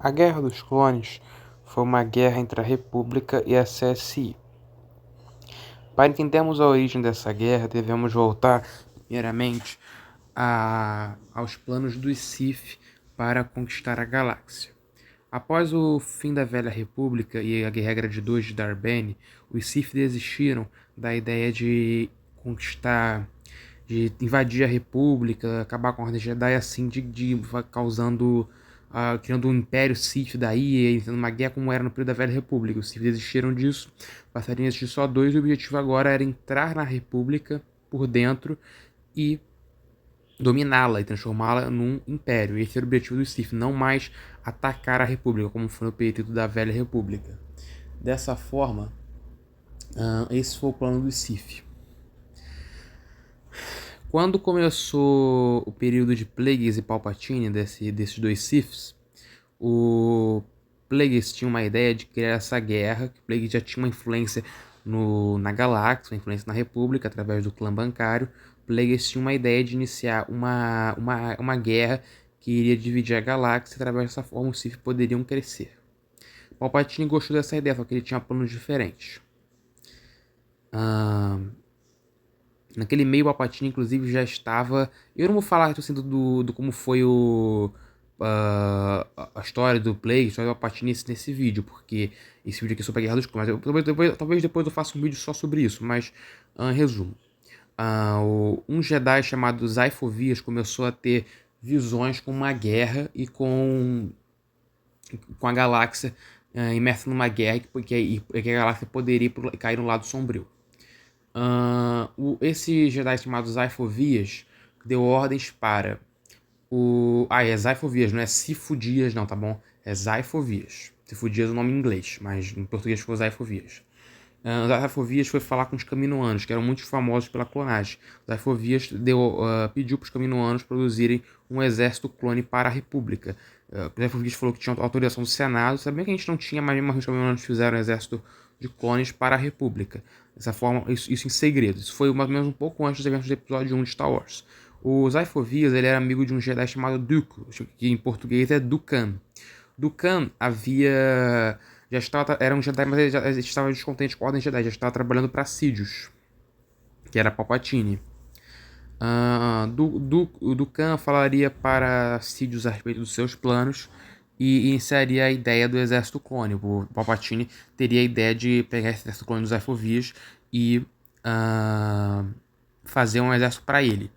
A Guerra dos Clones foi uma guerra entre a República e a CSI. Para entendermos a origem dessa guerra, devemos voltar, primeiramente, aos planos dos Sith para conquistar a galáxia. Após o fim da Velha República e a Regra de 2 de Darbene, os Sith desistiram da ideia de conquistar, de invadir a República, acabar com a Ordem Jedi, assim, causando, criando um Império Sith daí, entrando uma guerra como era no período da Velha República. Os Sith desistiram disso, passariam a existir só dois, e o objetivo agora era entrar na República por dentro e dominá-la e transformá-la num império. Esse era o objetivo dos Sith, não mais atacar a República, como foi no período da Velha República. Dessa forma, esse foi o plano dos Sith. Quando começou o período de Plagueis e Palpatine, desses dois Siths, o Plagueis tinha uma ideia de criar essa guerra, que Plagueis já tinha uma influência na galáxia, uma influência na República, através do clã bancário. Plagueis tinha uma ideia de iniciar uma guerra que iria dividir a galáxia, e através dessa forma os Sith poderiam crescer. Palpatine gostou dessa ideia, só que ele tinha planos diferentes. Naquele meio, o Palpatine, inclusive, já estava... Eu não vou falar assim, do como foi a história do Plague, a história do Palpatine nesse vídeo, porque esse vídeo aqui é sobre a Guerra dos Clones. Talvez depois eu faça um vídeo só sobre isso, mas resumo. Um Jedi chamado Sifo Dyas começou a ter visões com uma guerra e com a galáxia imersa numa guerra que a galáxia poderia cair no lado sombrio. Esse Jedi chamado Sifo Dyas deu ordens para é Sifo Dyas, não é Sifo Dyas não, tá bom? É Sifo Dyas. Sifo Dyas é o nome em inglês, mas em português ficou Sifo Dyas. Sifo Dyas foi falar com os Kaminoanos, que eram muito famosos pela clonagem. Sifo Dyas pediu para os Kaminoanos produzirem um exército clone para a República. Sifo Dyas falou que tinha autorização do Senado, sabia que a gente não tinha, mas mesmo os Kaminoanos fizeram um exército de clones para a República. Dessa forma, isso em segredo. Isso foi mais ou menos um pouco antes dos eventos do episódio 1 de Star Wars. O Sifo Dyas, ele era amigo de um Jedi chamado Dooku, que em português é Dukan. Dukan era um Jedi, mas ele já estava descontente com a Ordem Jedi, já estava trabalhando para Sidious, que era Palpatine. O Dukan falaria para Sidious a respeito dos seus planos e iniciaria a ideia do Exército Clone. O Palpatine teria a ideia de pegar esse Exército Clone dos Sifo Dyas e fazer um exército para ele.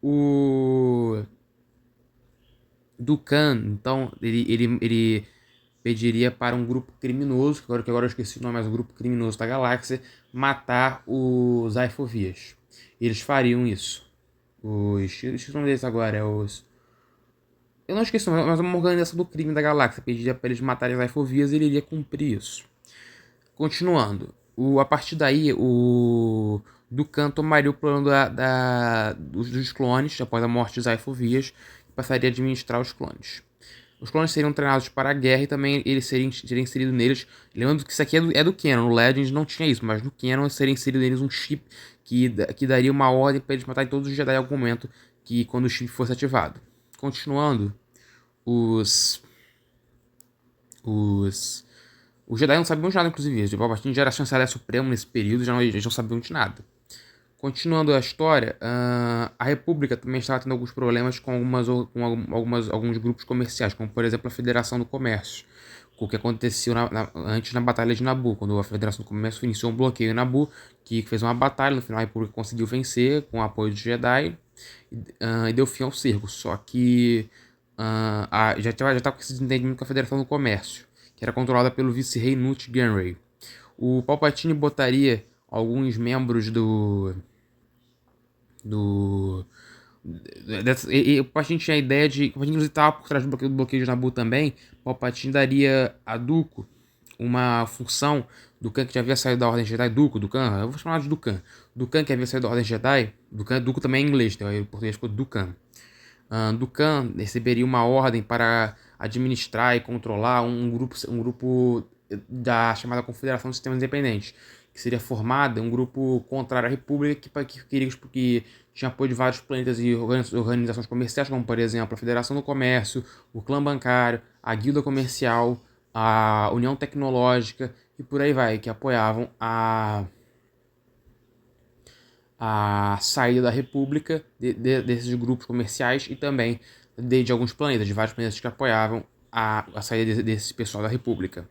O Dukan, então, ele pediria para um grupo criminoso, que agora eu esqueci o nome, mas um grupo criminoso da galáxia, matar os Sifo Dyas. Eles fariam isso. Eu esqueci o nome deles agora, eu não esqueci o nome, mas uma organização do crime da galáxia pediria para eles matarem os Sifo Dyas e ele iria cumprir isso. Continuando, a partir daí, o Dukan tomaria o plano dos clones, após a morte de Sifo Dyas, e passaria a administrar os clones. Os clones seriam treinados para a guerra e também eles seriam inseridos neles. Lembrando que isso aqui é do Canon, no Legends não tinha isso, mas no Canon seria inserido neles um chip que daria uma ordem para eles matarem todos os Jedi em algum momento quando o chip fosse ativado. Continuando, os Jedi não sabiam de nada, inclusive. O Palpatine já era chanceler supremo nesse período, eles não sabiam de nada. Continuando a história, a República também estava tendo alguns problemas com alguns grupos comerciais, como por exemplo a Federação do Comércio, o que aconteceu antes na Batalha de Naboo, quando a Federação do Comércio iniciou um bloqueio em Naboo, que fez uma batalha, no final a República conseguiu vencer com o apoio de Jedi e deu fim ao cerco. Só que já estava com esse desentendimento com a Federação do Comércio, que era controlada pelo vice-rei Newt Gunray. O Palpatine botaria alguns membros o Palpatine tinha a ideia de... O Palpatine estava por trás do bloqueio de Naboo também. O Palpatine daria a Dooku uma função. Dukan, que já havia saído da Ordem Jedi. Dukan, eu vou chamar de Dukan. Dukan, que havia saído da Ordem Jedi. Dooku também é em inglês, então em português ficou Dukan. Dukan receberia uma ordem para administrar e controlar um grupo da chamada Confederação de Sistemas Independentes, que seria formada um grupo contrário à República que tinha apoio de vários planetas e organizações comerciais, como por exemplo a Federação do Comércio, o Clã Bancário, a Guilda Comercial, a União Tecnológica e por aí vai, que apoiavam a saída da República desses grupos comerciais e também de alguns planetas, de vários planetas que apoiavam a saída desse pessoal da República.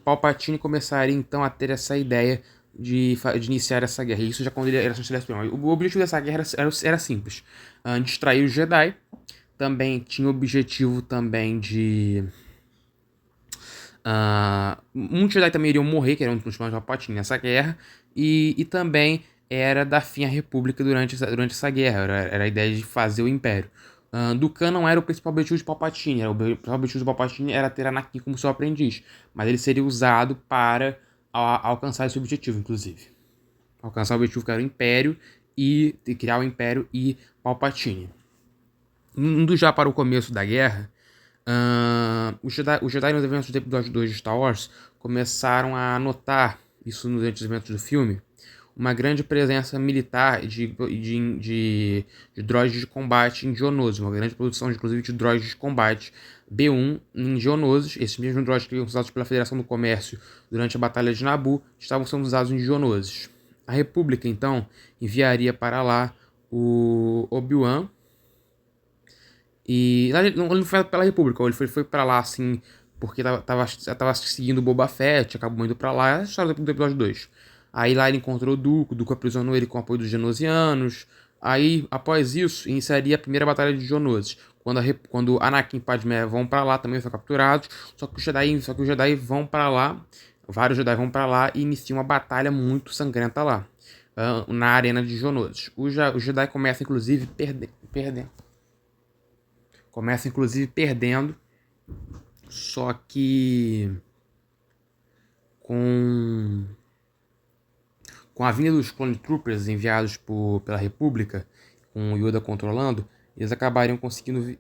Palpatine começaria então a ter essa ideia de iniciar essa guerra. Isso já quando ele era chanceler supremo. O objetivo dessa guerra era simples: distrair os Jedi. Também tinha o objetivo também de muitos Jedi também iriam morrer, que eram os planos de Palpatine nessa guerra, e também era dar fim à República durante essa guerra, era a ideia de fazer o Império. Dooku não era o principal objetivo de Palpatine, o principal objetivo de Palpatine era ter Anakin como seu aprendiz, mas ele seria usado para alcançar esse objetivo, inclusive. Alcançar o objetivo que era o Império, e criar o Império e Palpatine. Indo já para o começo da guerra, os Jedi nos eventos do episódio 2 de Star Wars começaram a notar, isso nos eventos do filme, uma grande presença militar de droids de combate em Geonosis, uma grande produção, inclusive, de droids de combate B-1 em Geonosis. Esses mesmos droids que foram usados pela Federação do Comércio durante a Batalha de Naboo estavam sendo usados em Geonosis. A República, então, enviaria para lá o Obi-Wan. E ele não foi pela República, ele foi pra lá, assim, porque tava seguindo o Boba Fett, acabou indo pra lá, é a história do episódio 2. Aí lá ele encontrou o Dooku aprisionou ele com o apoio dos Genosianos. Aí, após isso, iniciaria a primeira batalha de Geonosis, quando Anakin e Padmé vão pra lá, também são capturados, só que os Jedi vão pra lá, vários Jedi vão pra lá e iniciam uma batalha muito sangrenta lá, na arena de Geonosis. Os Jedi começam, inclusive, perdendo, só que com a vinda dos Clone Troopers enviados pela República, com o Yoda controlando, eles acabariam conseguindo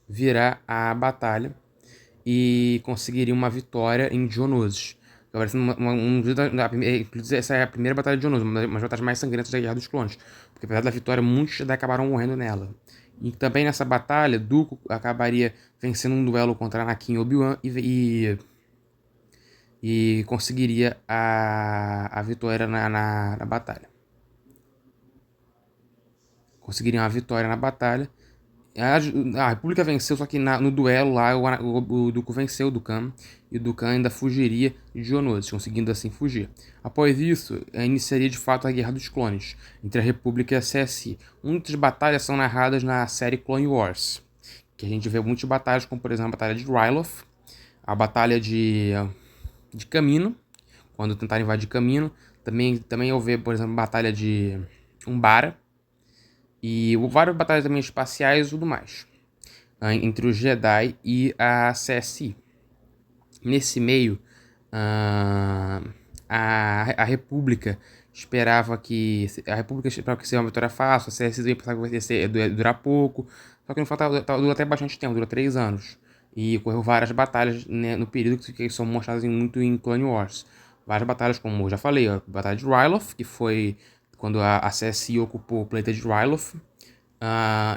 virar a batalha e conseguiriam uma vitória em Geonosis. Essa é a primeira batalha de Geonosis, uma das batalhas mais sangrentas da Guerra dos Clones, porque apesar da vitória, muitos Jedi acabaram morrendo nela. E também nessa batalha, Dooku acabaria vencendo um duelo contra Anakin e Obi-Wan e conseguiria a vitória na batalha. Conseguiriam a vitória na batalha. A República venceu, só que no duelo lá o Dooku venceu o Dooku, e o Dooku ainda fugiria de Geonosis, conseguindo assim fugir. Após isso, iniciaria de fato a Guerra dos Clones, entre a República e a CSI. Muitas batalhas são narradas na série Clone Wars, que a gente vê muitas batalhas, como por exemplo a Batalha de Ryloth, a Batalha de Kamino, quando tentaram invadir Kamino. Também eu vejo, por exemplo, a Batalha de Umbara, e várias batalhas também espaciais e tudo mais, entre os Jedi e a CSI. Nesse meio, a República esperava que seja uma vitória fácil, a CSI pensava que ia durar pouco, só que no fato dura até bastante tempo, dura 3 anos. E ocorreu várias batalhas, né, no período que são mostradas muito em Clone Wars. Várias batalhas, como eu já falei, a Batalha de Ryloth, que foi quando a CSI ocupou o planeta de Ryloth.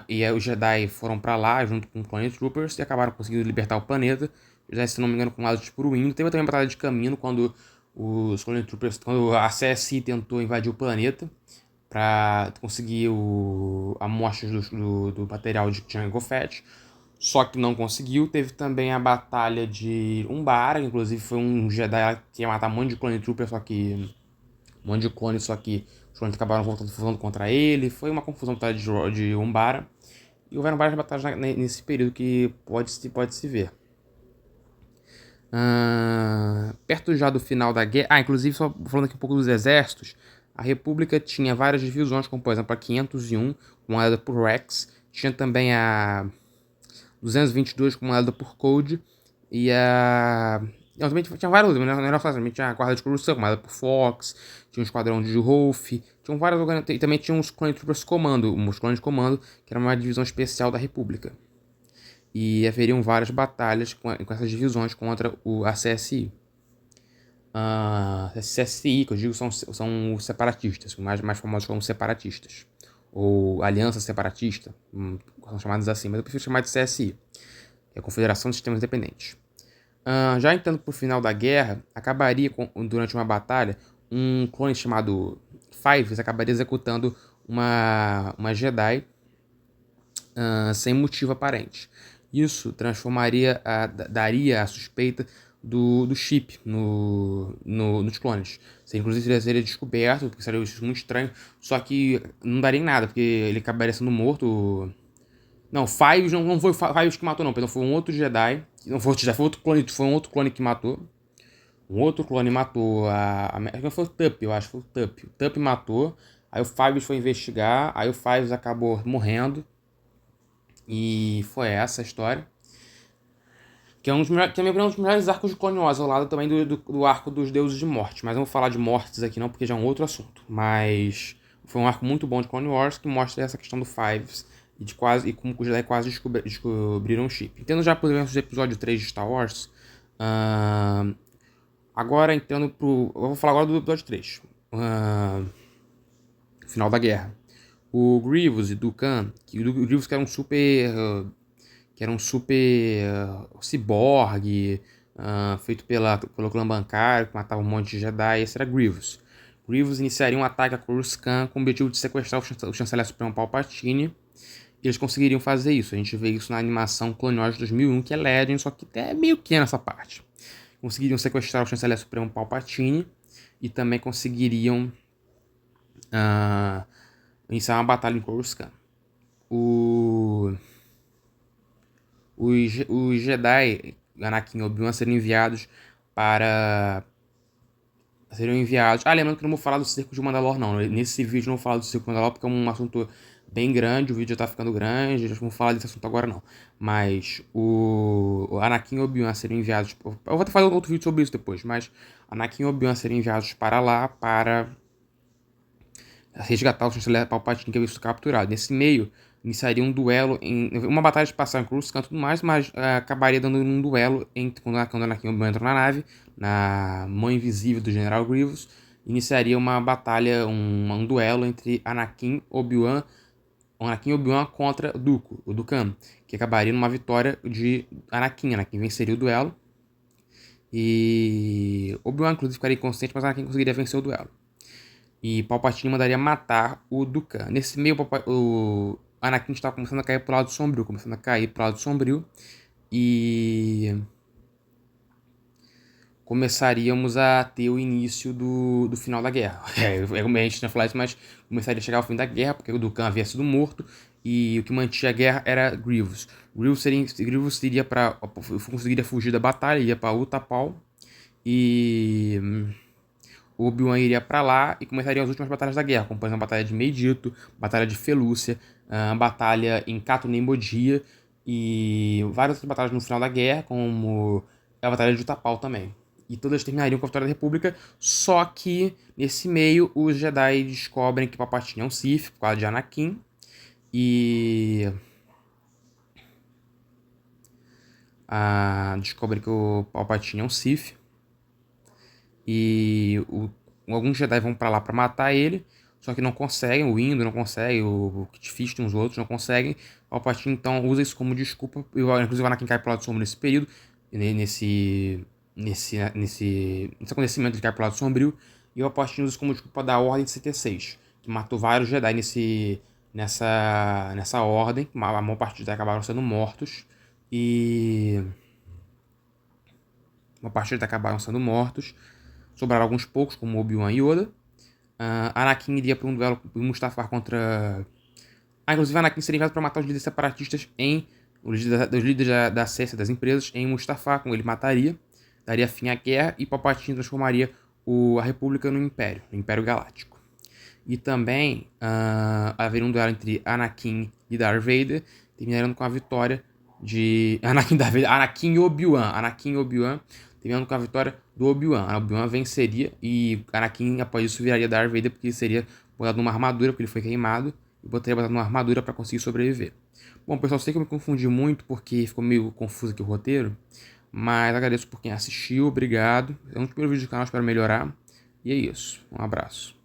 E aí os Jedi foram pra lá junto com Clone Troopers e acabaram conseguindo libertar o planeta. Os Jedi, se não me engano, com lados de Puruindo. Teve também a Batalha de Kamino, quando os Clone Troopers, quando a CSI tentou invadir o planeta para conseguir amostras do material de Jango Fett, só que não conseguiu. Teve também a Batalha de Umbara, que inclusive foi um Jedi que ia matar um monte de Clone Troopers, só que os clones acabaram voltando contra ele. Foi uma confusão a Batalha de Umbara. E houveram várias batalhas nesse período que pode se ver. Perto já do final da guerra... inclusive, só falando aqui um pouco dos exércitos, a República tinha várias divisões, como por exemplo a 501, comandada por Rex. Tinha também a 222, comandada por Code. E tinha vários, não era só assim, tinha a Guarda de Coruscant, comandada por Fox. Tinha o Esquadrão de Rolf. Tinham várias organizações. E também tinha os Clone Troopers Comando, os Clones de Comando, que era uma divisão especial da República. E haveriam várias batalhas com essas divisões contra a CSI. A CSI, que eu digo, são os separatistas, mais famosos como separatistas. ou Aliança Separatista, são chamadas assim, mas eu prefiro chamar de CSI, que é a Confederação de Sistemas Independentes. Já entrando pro final da guerra, acabaria durante uma batalha, um clone chamado Fives acabaria executando uma Jedi sem motivo aparente. Isso daria a suspeita do chip nos clones. Seria descoberto, porque seria isso muito estranho, só que não daria em nada, porque ele acabaria sendo morto. Não, Fives não foi o Fives que matou, não, perdão, foi um outro Jedi. Não foi outro Jedi, foi um outro clone que matou. Um outro clone matou acho que foi o Tup, eu acho que foi o Tup. O Tup matou, aí o Fives foi investigar, aí o Fives acabou morrendo. E foi essa a história. Que é, um dos melhores arcos de Clone Wars, ao lado também do arco dos Deuses de Morte. Mas não vou falar de mortes aqui não, porque já é um outro assunto. Mas foi um arco muito bom de Clone Wars que mostra essa questão do Fives e como os Jedi quase descobriram o chip. Entendo já por exemplo o episódio 3 de Star Wars. Agora entrando pro... Eu vou falar agora do episódio 3. Final da Guerra. O Grievous e Dukan, o Grievous que era um super ciborgue, feito pelo clã bancário, que matava um monte de Jedi. Esse era Grievous. Grievous iniciaria um ataque a Coruscant com o objetivo de sequestrar o Chanceler Supremo Palpatine. E eles conseguiriam fazer isso. A gente vê isso na animação Clone Wars de 2001, que é Legend, só que é meio que nessa parte. Conseguiriam sequestrar o Chanceler Supremo Palpatine e também conseguiriam iniciar uma batalha em Coruscant. Os Jedi, Anakin e Obi-Wan, seriam enviados. Lembrando que eu não vou falar do Cerco de Mandalor, não. Nesse vídeo eu não vou falar do Cerco de Mandalor porque é um assunto bem grande. O vídeo já tá ficando grande. Não vou falar desse assunto agora, não. Mas o Anakin e Obi-Wan seriam enviados. Eu vou até fazer outro vídeo sobre isso depois. Mas Anakin e Obi-Wan seriam enviados para lá para resgatar o Chanceler Palpatine que havia sido capturado. Nesse meio, iniciaria um duelo, uma batalha de passar em Coruscant e tudo mais, mas acabaria dando um duelo quando Anakin e Obi-Wan entram na nave, na mão invisível do General Grievous, iniciaria uma batalha, um duelo entre Anakin e Obi-Wan contra o Dukan, que acabaria numa vitória de Anakin. Anakin venceria o duelo e Obi-Wan inclusive ficaria inconsciente, mas Anakin conseguiria vencer o duelo. E Palpatine mandaria matar o Dukan. Nesse meio, o Anakin estava começando a cair pro lado sombrio. E começaríamos a ter o início do final da guerra. A gente não falar isso, mas começaria a chegar ao fim da guerra, porque o Dukan havia sido morto. E o que mantinha a guerra era Grievous. Grievous conseguiria fugir da batalha, ia para Utapau. E o Obi-Wan iria para lá e começaria as últimas batalhas da guerra, como por exemplo a Batalha de Medito, Batalha de Felúcia, a Batalha em Cato Nembodia e várias outras batalhas no final da guerra, como a Batalha de Utapau também. E todas terminariam com a vitória da República, só que nesse meio os Jedi descobrem que Palpatine é um Sith, por causa de Anakin, e descobrem que o Palpatine é um Sith. E alguns Jedi vão pra lá pra matar ele, só que não conseguem, o Indo não consegue, o Kit Fisto e uns outros não conseguem. O Palpatine então usa isso como desculpa, inclusive o Anakin cai pro lado sombrio nesse período, nesse acontecimento ele cai pro lado sombrio, e o Palpatine usa isso como desculpa da Ordem 66, que matou vários Jedi nessa ordem, a maior parte dos Jedi acabaram sendo mortos, e uma parte dos Jedi acabaram sendo mortos. Sobraram alguns poucos, como Obi-Wan e Yoda. Anakin iria para um duelo com Mustafar contra... inclusive Anakin seria enviado para matar os líderes separatistas os líderes da SESTA, das empresas, em Mustafar, como ele mataria, daria fim à guerra e Palpatine transformaria a República no Império Galáctico. E também haveria um duelo entre Anakin e Darth Vader, terminando com a vitória de... Anakin e Obi-Wan, terminando com a vitória do Obi-Wan. Obi-Wan venceria e Anakin, após isso, viraria Darth Vader, porque ele seria botado numa armadura, porque ele foi queimado, e botaria botado numa armadura para conseguir sobreviver. Bom, pessoal, sei que eu me confundi muito, porque ficou meio confuso aqui o roteiro, mas agradeço por quem assistiu, obrigado. É um dos primeiros vídeos do canal, espero melhorar. E é isso, um abraço.